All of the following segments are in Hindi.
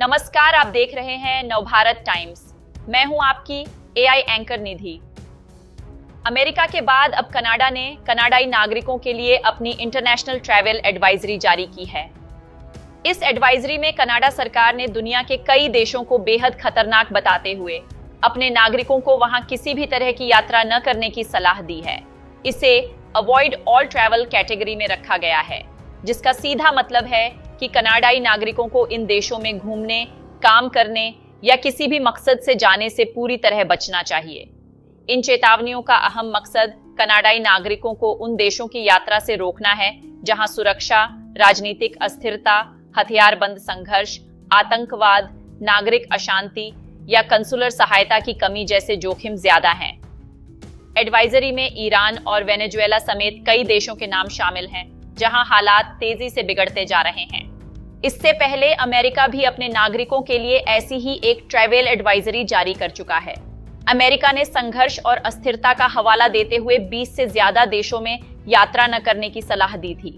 नमस्कार, आप देख रहे हैं नवभारत टाइम्स। मैं हूं आपकी एआई एंकर निधि। अमेरिका के बाद अब कनाडा ने कनाडाई नागरिकों के लिए अपनी इंटरनेशनल ट्रैवल एडवाइजरी जारी की है। इस एडवाइजरी में कनाडा सरकार ने दुनिया के कई देशों को बेहद खतरनाक बताते हुए अपने नागरिकों को वहां किसी भी तरह की यात्रा न करने की सलाह दी है। इसे अवॉइड ऑल ट्रैवल कैटेगरी में रखा गया है, जिसका सीधा मतलब है कि कनाडाई नागरिकों को इन देशों में घूमने, काम करने या किसी भी मकसद से जाने से पूरी तरह बचना चाहिए। इन चेतावनियों का अहम मकसद कनाडाई नागरिकों को उन देशों की यात्रा से रोकना है जहां सुरक्षा, राजनीतिक अस्थिरता, हथियारबंद संघर्ष, आतंकवाद, नागरिक अशांति या कंसुलर सहायता की कमी जैसे जोखिम ज्यादा हैं। एडवाइजरी में ईरान और वेनेजुएला समेत कई देशों के नाम शामिल हैं, जहां हालात तेजी से बिगड़ते जा रहे हैं। इससे पहले अमेरिका भी अपने नागरिकों के लिए ऐसी ही एक ट्रैवल एडवाइजरी जारी कर चुका है। अमेरिका ने संघर्ष और अस्थिरता का हवाला देते हुए 20 से ज्यादा देशों में यात्रा न करने की सलाह दी थी।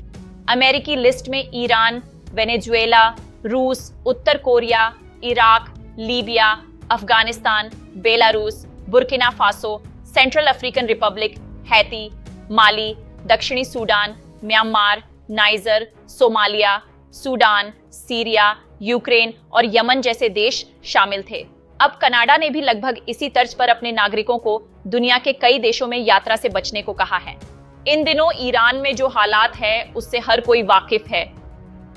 अमेरिकी लिस्ट में ईरान, वेनेजुएला, रूस, उत्तर Korea, Iraq, Libya, Afghanistan, Belarus, Burkina Faso, Central African Republic, Haiti, Mali, दक्षिणी Sudan, Myanmar, Niger, Somalia, Sudan, Syria, Ukraine और यमन जैसे देश शामिल थे। अब कनाडा ने भी लगभग इसी तर्ज पर अपने नागरिकों को दुनिया के कई देशों में यात्रा से बचने को कहा है। इन दिनों ईरान में जो हालात है उससे हर कोई वाकिफ है।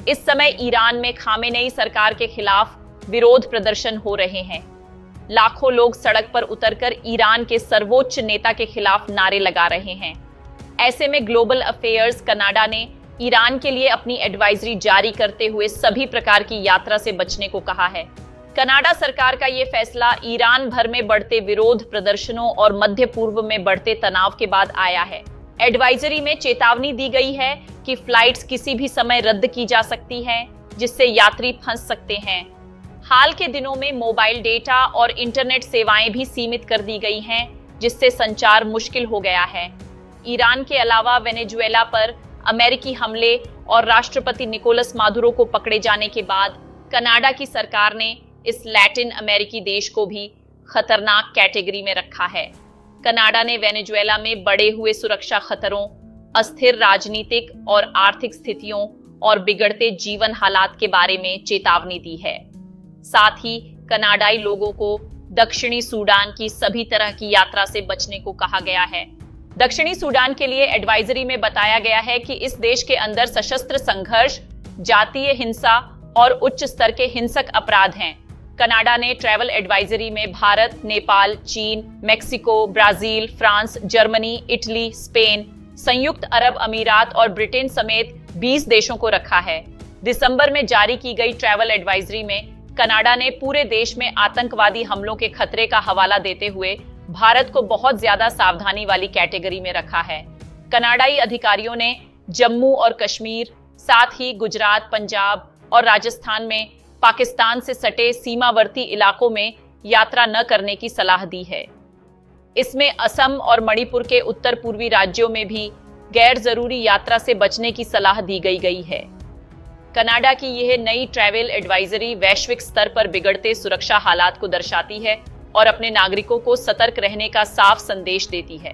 इस समय ईरान में खामेनेई सरकार के खिलाफ विरोध प्रदर्शन हो रहे हैं। लाखों लोग सड़क पर उतरकर ईरान के सर्वोच्च नेता के खिलाफ नारे लगा रहे हैं। ऐसे में ग्लोबल अफेयर्स कनाडा ने ईरान के लिए अपनी एडवाइजरी जारी करते हुए सभी प्रकार की यात्रा से बचने को कहा है। कनाडा सरकार का ये फैसला ईरान भर में बढ़ते विरोध प्रदर्शनों और मध्य पूर्व में बढ़ते तनाव के बाद आया है। एडवाइजरी में चेतावनी दी गई है कि फ्लाइट्स किसी भी समय रद्द की जा सकती हैं, जिससे यात्री फंस सकते हैं। हाल के दिनों में मोबाइल डेटा और इंटरनेट सेवाएं भी सीमित कर दी गई हैं, जिससे संचार मुश्किल हो गया है। ईरान के अलावा वेनेजुएला पर अमेरिकी हमले और राष्ट्रपति निकोलस मादुरो को पकड़े जाने के बाद कनाडा की सरकार ने इस लैटिन अमेरिकी देश को भी खतरनाक कैटेगरी में रखा है। कनाडा ने वेनेजुएला में बढ़े हुए सुरक्षा खतरों, अस्थिर राजनीतिक और आर्थिक स्थितियों और बिगड़ते जीवन हालात के बारे में चेतावनी दी है। साथ ही कनाडाई लोगों को दक्षिणी सूडान की सभी तरह की यात्रा से बचने को कहा गया है। दक्षिणी सूडान के लिए एडवाइजरी में बताया गया है कि इस देश के अंदर सशस्त्र संघर्ष, जातीय हिंसा और उच्च स्तर के हिंसक अपराध हैं। कनाडा ने ट्रैवल एडवाइजरी में भारत, नेपाल, चीन, Mexico, Brazil, France, Germany, Italy, Spain, संयुक्त अरब अमीरात और ब्रिटेन समेत 20 देशों को रखा है। दिसंबर में जारी की गई ट्रैवल एडवाइजरी में कनाडा ने पूरे देश में आतंकवादी हमलों के खतरे का हवाला देते हुए भारत को बहुत ज्यादा सावधानी वाली कैटेगरी में रखा है। कनाडाई अधिकारियों ने जम्मू और कश्मीर, साथ ही गुजरात, पंजाब और राजस्थान में पाकिस्तान से सटे सीमावर्ती इलाकों में यात्रा न करने की सलाह दी है। इसमें असम और मणिपुर के उत्तर पूर्वी राज्यों में भी गैर जरूरी यात्रा से बचने की सलाह दी गई है। कनाडा की यह नई ट्रैवल एडवाइजरी वैश्विक स्तर पर बिगड़ते सुरक्षा हालात को दर्शाती है और अपने नागरिकों को सतर्क रहने का साफ संदेश देती है।